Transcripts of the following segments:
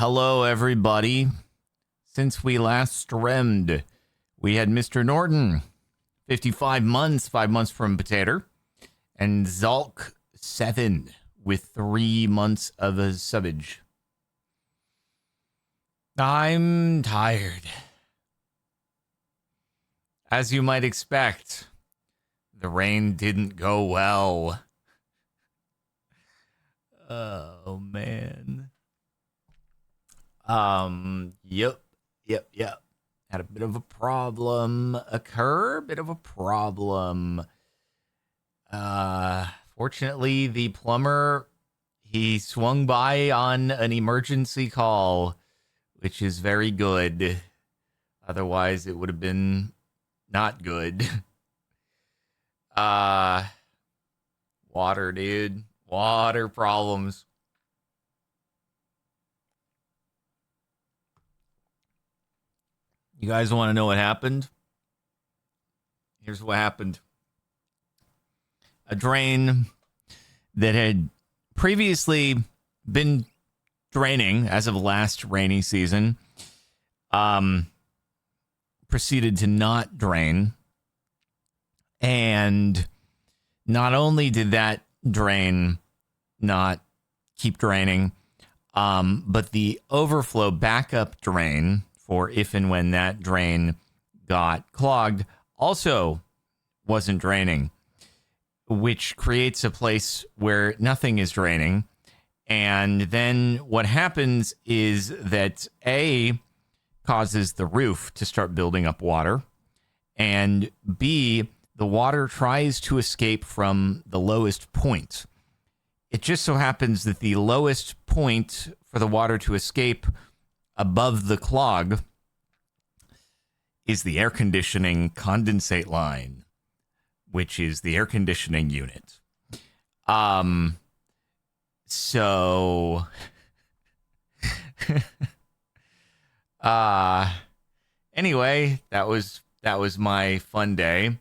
hello everybody. Since we last streamed, we had Mr. Norton, 55 months, 5 months from Potato, and Zalk, 7, with 3 months of a subbage. I'm tired. As you might expect, the rain didn't go well. Oh, man. Yep. Had a bit of a problem occur. Fortunately, the plumber, he swung by on an emergency call, which is very good. Otherwise, it would have been not good. Water, dude. Water problems. You guys want to know what happened? Here's what happened. A drain that had previously been draining as of last rainy season proceeded to not drain. And not only did that drain not keep draining, but the overflow backup drain for if and when that drain got clogged also wasn't draining, which creates a place where nothing is draining. And then what happens is that A, causes the roof to start building up water, and B, the water tries to escape from the lowest point. It just so happens that the lowest point for the water to escape above the clog is the air conditioning condensate line, which is the air conditioning unit. So anyway, that was my fun day.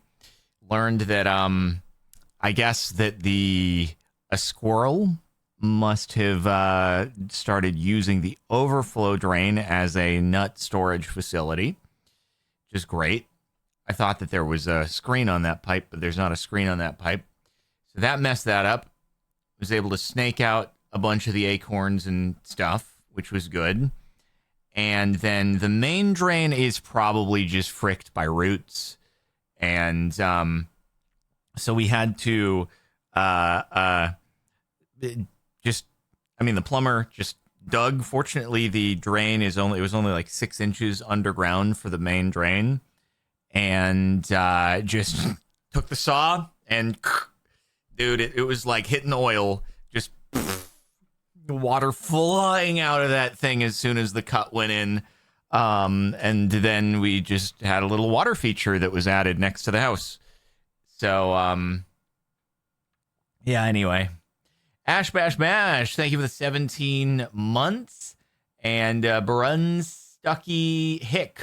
Learned that I guess that a squirrel must have started using the overflow drain as a nut storage facility, which is great. I thought that there was a screen on that pipe, but there's not a screen on that pipe. So that messed that up. Was able to snake out a bunch of the acorns and stuff, which was good. And then the main drain is probably just fricked by roots. And so we had to the plumber just dug. Fortunately, the drain was only like 6 inches underground for the main drain. And just took the saw and dude, it was like hitting oil, just water flying out of that thing as soon as the cut went in. And then we just had a little water feature that was added next to the house. So, yeah, anyway. Ash Bash Bash, thank you for the 17 months. And Brun Stucky Hick,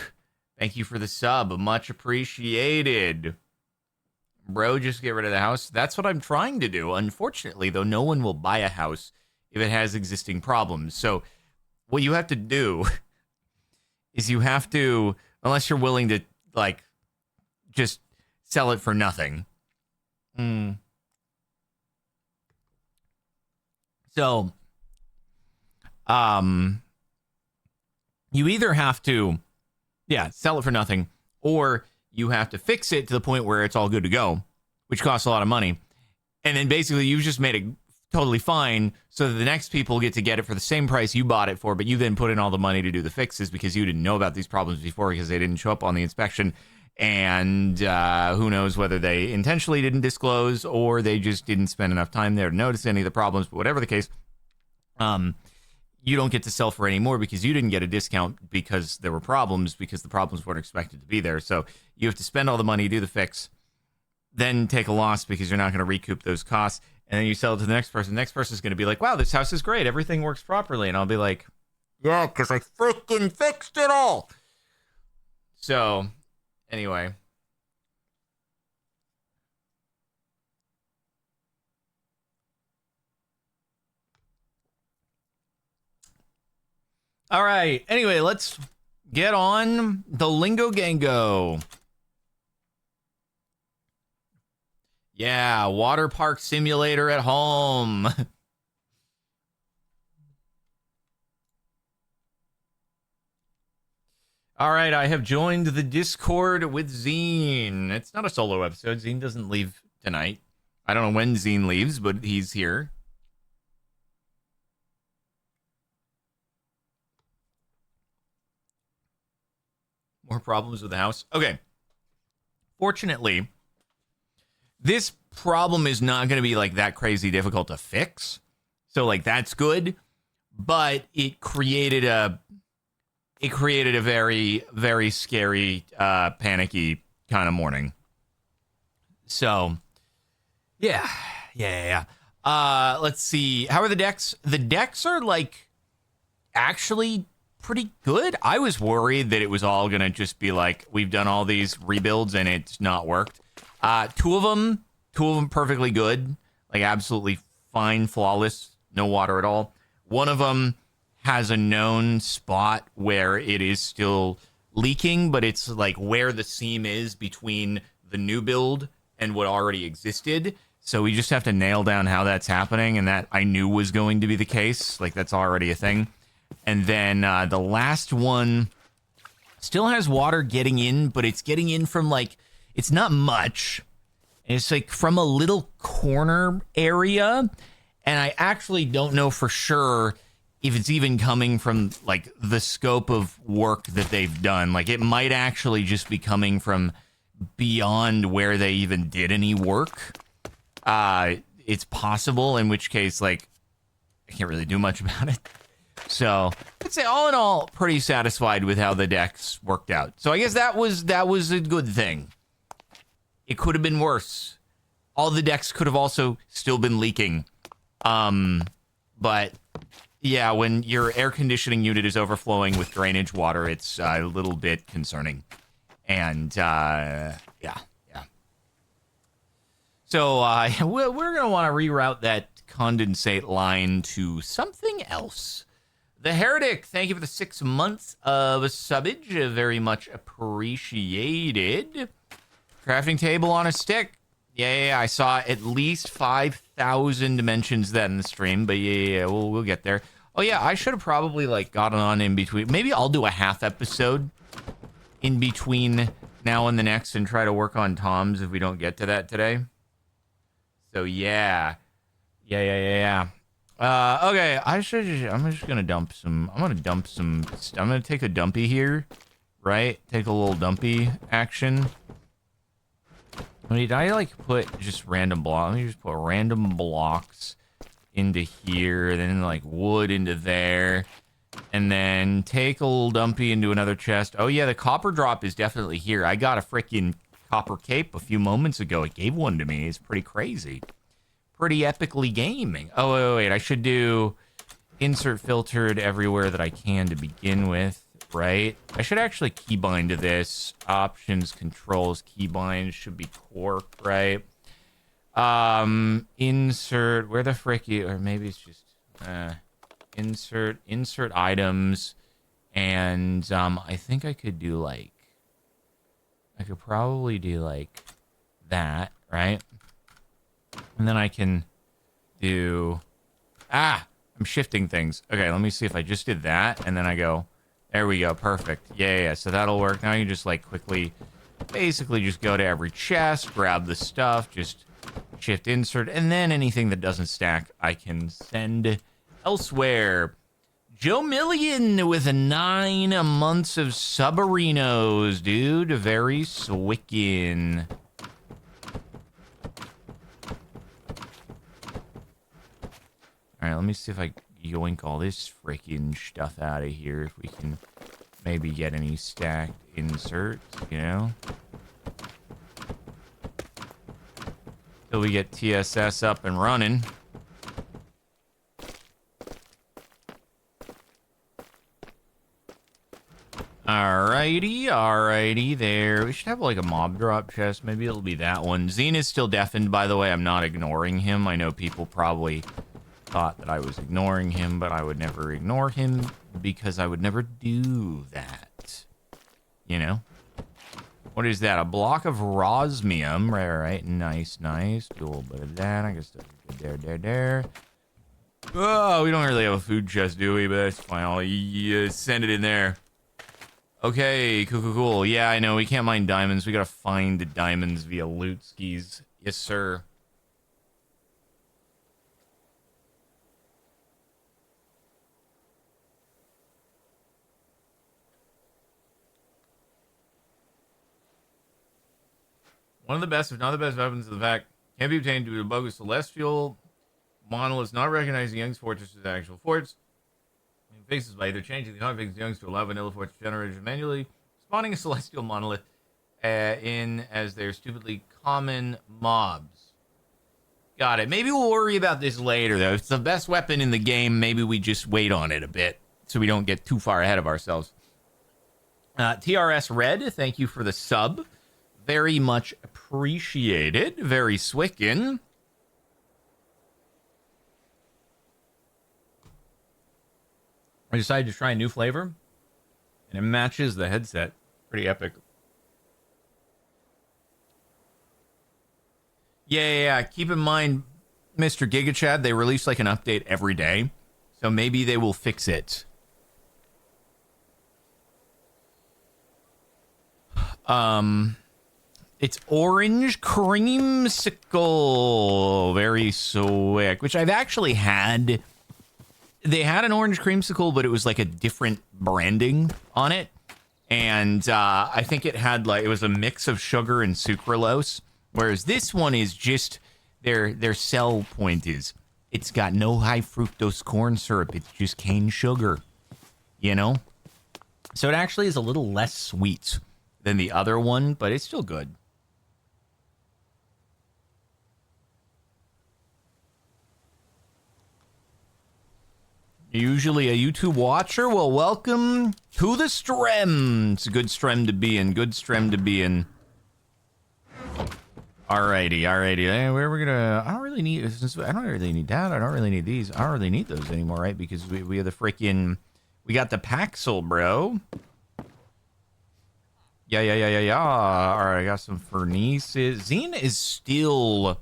thank you for the sub. Much appreciated. Bro, just get rid of the house. That's what I'm trying to do. Unfortunately, though, no one will buy a house if it has existing problems. So what you have to do is you have to, unless you're willing to, like, just sell it for nothing. So, you either have to, sell it for nothing, or you have to fix it to the point where it's all good to go, which costs a lot of money. And then basically you've just made it totally fine so that the next people get it for the same price you bought it for, but you then put in all the money to do the fixes because you didn't know about these problems before because they didn't show up on the inspection. And who knows whether they intentionally didn't disclose or they just didn't spend enough time there to notice any of the problems. But whatever the case, you don't get to sell for any more because you didn't get a discount because there were problems, because the problems weren't expected to be there. So you have to spend all the money, do the fix, then take a loss because you're not going to recoup those costs. And then you sell it to the next person. The next person is going to be like, wow, this house is great. Everything works properly. And I'll be like, yeah, because I freaking fixed it all. So anyway. All right. Anyway, let's get on the Lingo Gango. Yeah, water park simulator at home. All right, I have joined the Discord with Zine. It's not a solo episode. Zine doesn't leave tonight. I don't know when Zine leaves, but he's here. More problems with the house. Okay. Fortunately, this problem is not going to be like that crazy difficult to fix. So like that's good, but it created a very, very scary, panicky kind of morning. So, yeah. Let's see. How are the decks? The decks are like actually pretty good. I was worried that it was all gonna just be like we've done all these rebuilds and it's not worked. Two of them perfectly good, like absolutely fine, flawless, no water at all. One of them has a known spot where it is still leaking, but it's like where the seam is between the new build and what already existed. So we just have to nail down how that's happening, and that I knew was going to be the case. Like that's already a thing. And then the last one still has water getting in, but it's getting in from like, it's not much. It's like from a little corner area. And I actually don't know for sure if it's even coming from like the scope of work that they've done. Like it might actually just be coming from beyond where they even did any work. It's possible, in which case, like, I can't really do much about it. So I'd say all in all, pretty satisfied with how the decks worked out. So I guess that was a good thing. It could have been worse. All the decks could have also still been leaking. But yeah, when your air conditioning unit is overflowing with drainage water, it's a little bit concerning. And yeah. So we're going to want to reroute that condensate line to something else. The Heretic, thank you for the 6 months of subbage. Very much appreciated. Crafting table on a stick. Yeah, I saw at least 5,000 mentions that in the stream, but yeah, we'll get there. Oh yeah, I should have probably like gotten on in between. Maybe I'll do a half episode in between now and the next and try to work on Tom's if we don't get to that today. So yeah. Okay, I'm just gonna dump some. I'm gonna take a dumpy here, right? Take a little dumpy action. Did I like put just random blocks? Let me just put random blocks into here, then like wood into there, and then take a little dumpy into another chest. Oh yeah, the copper drop is definitely here. I got a freaking copper cape a few moments ago. It gave one to me. It's pretty crazy. Pretty epically gaming. Oh, wait, I should do insert filtered everywhere that I can to begin with, right? I should actually keybind to this. Options, controls, keybind should be cork, right? Insert, where the frick you, or maybe it's just, insert items, and, I think I could do, like, I could probably do, like, that, right? And then I can do... I'm shifting things. Okay, let me see if I just did that, and then I go... There we go, perfect. Yeah, so that'll work. Now you just, like, quickly... Basically just go to every chest, grab the stuff, just shift insert, and then anything that doesn't stack, I can send elsewhere. Joe Million with 9 months of subarinos, dude. Very swickin'. Alright, let me see if I yoink all this freaking stuff out of here. If we can maybe get any stacked inserts, you know? Till we get TSS up and running. Alrighty there. We should have like a mob drop chest. Maybe it'll be that one. Zine is still deafened, by the way. I'm not ignoring him. I know people probably thought that I was ignoring him, but I would never ignore him because I would never do that. You know? What is that? A block of rosmium. Right. Nice. Do a little bit of that. I guess that's good there. Oh, we don't really have a food chest, do we? But that's fine. I'll send it in there. Okay, cool. Yeah, I know. We can't mine diamonds. We gotta find the diamonds via loot skis. Yes, sir. One of the best, if not the best, weapons of the pack can be obtained due to a bug with celestial monoliths not recognizing Young's fortress as actual forts. It fixes by either changing the config of Young's to allow vanilla fortress generators manually spawning a celestial monolith in as their stupidly common mobs. Got it. Maybe we'll worry about this later, though. If it's the best weapon in the game, maybe we just wait on it a bit so we don't get too far ahead of ourselves. TRS Red, thank you for the sub. Very much appreciated. Very swickin'. I decided to try a new flavor, and it matches the headset. Pretty epic. Yeah. Keep in mind, Mr. GigaChad, they release like an update every day, so maybe they will fix it. It's orange creamsicle. Very slick, which I've actually had. They had an orange creamsicle, but it was like a different branding on it. And I think it had like, it was a mix of sugar and sucralose. Whereas this one is just, their sell point is, it's got no high fructose corn syrup. It's just cane sugar, you know? So it actually is a little less sweet than the other one, but it's still good. Usually a YouTube watcher. Well, welcome to the stream. It's a good stream to be in. Alrighty. Where we're gonna. I don't really need that. I don't really need these. I don't really need those anymore, right? Because we have the freaking. We got the Paxel, bro. Yeah. All right, I got some furnaces. Zine is still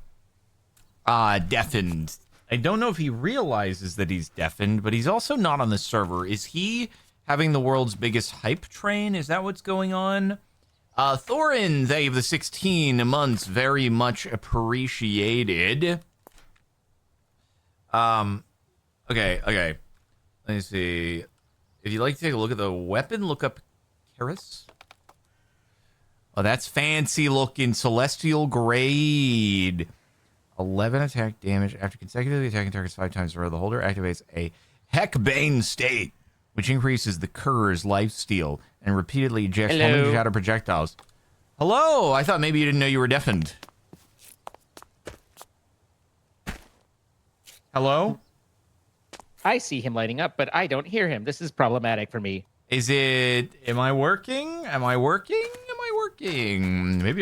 deafened. I don't know if he realizes that he's deafened, but he's also not on the server. Is he having the world's biggest hype train? Is that what's going on? Thorin, thank you for the 16 months. Very much appreciated. Okay. Let me see. If you'd like to take a look at the weapon, look up Karis. Oh, that's fancy looking. Celestial grade. 11 attack damage after consecutively attacking targets 5 times in a row. The holder activates a Heckbane state, which increases the Kerr's lifesteal and repeatedly ejects homing shadow projectiles. Hello! I thought maybe you didn't know you were deafened. Hello? I see him lighting up, but I don't hear him. This is problematic for me. Is it... Am I working? Maybe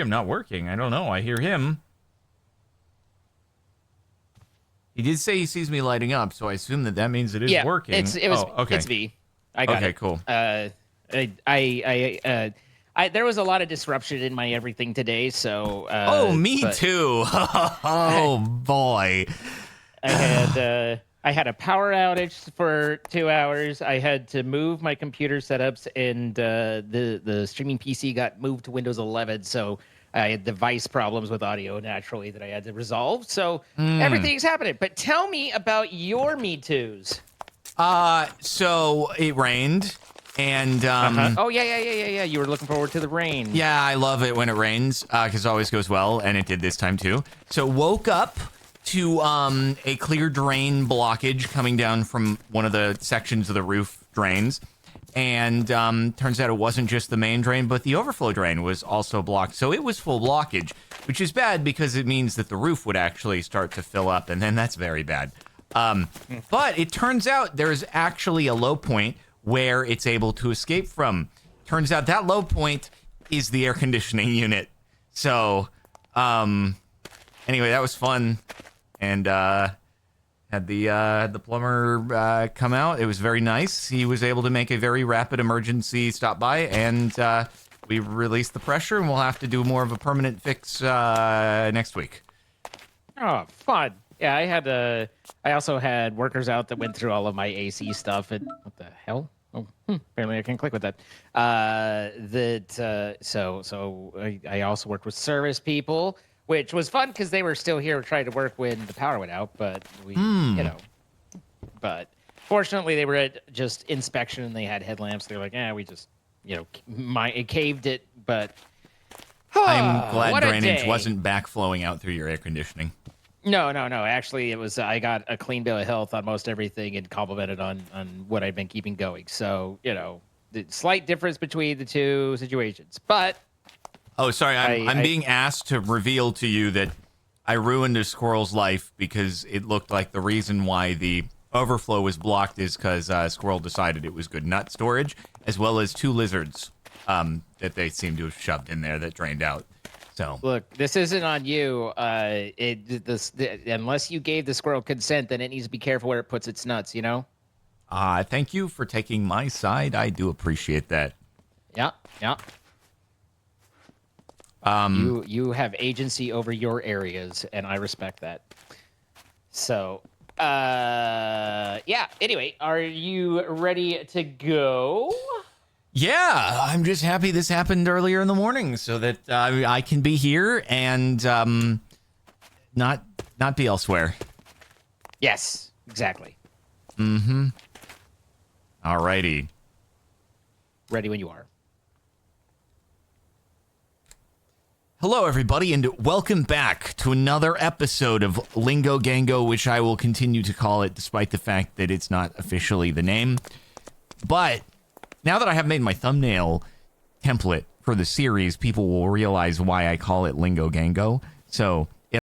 I'm not working. I don't know. I hear him. He did say he sees me lighting up, so I assume that means it is working. Okay. It's me. I got it. Okay, cool. There was a lot of disruption in my everything today, so. Me too. Oh boy. I had a power outage for 2 hours. I had to move my computer setups, and the streaming PC got moved to Windows 11, so. I had device problems with audio naturally that I had to resolve. So everything's happening. But tell me about your Me Too's. So it rained and Oh yeah. You were looking forward to the rain. Yeah, I love it when it rains because it always goes well, and it did this time too. So woke up to a clear drain blockage coming down from one of the sections of the roof drains. And turns out it wasn't just the main drain, but the overflow drain was also blocked. So it was full blockage, which is bad because it means that the roof would actually start to fill up, and then that's very bad. But it turns out there's actually a low point where it's able to escape from. Turns out that low point is the air conditioning unit. So anyway, that was fun. And Had the plumber come out. It was very nice. He was able to make a very rapid emergency stop by, and we released the pressure, and we'll have to do more of a permanent fix next week. Oh, fun. Yeah, I also had workers out that went through all of my AC stuff. And what the hell? Oh, apparently I can click with that. I also worked with service people, which was fun because they were still here trying to work when the power went out. But but fortunately they were at just inspection and they had headlamps. They're like, we just, it caved it. But I'm glad what a drainage day. wasn't backflowing out through your air conditioning. No. Actually, it was. I got a clean bill of health on most everything and complimented on what I've been keeping going. So, the slight difference between the two situations. But oh, sorry, I'm being asked to reveal to you that I ruined a squirrel's life because it looked like the reason why the overflow was blocked is because a squirrel decided it was good nut storage, as well as 2 lizards that they seem to have shoved in there that drained out. So look, this isn't on you. Unless you gave the squirrel consent, then it needs to be careful where it puts its nuts. thank you for taking my side. I do appreciate that. Yeah. You have agency over your areas, and I respect that. So, Anyway, are you ready to go? Yeah, I'm just happy this happened earlier in the morning so that I can be here and not be elsewhere. Yes, exactly. Mm-hmm. Alrighty. Ready when you are. Hello, everybody, and welcome back to another episode of Lingo Gango, which I will continue to call it despite the fact that it's not officially the name. But now that I have made my thumbnail template for the series, people will realize why I call it Lingo Gango. So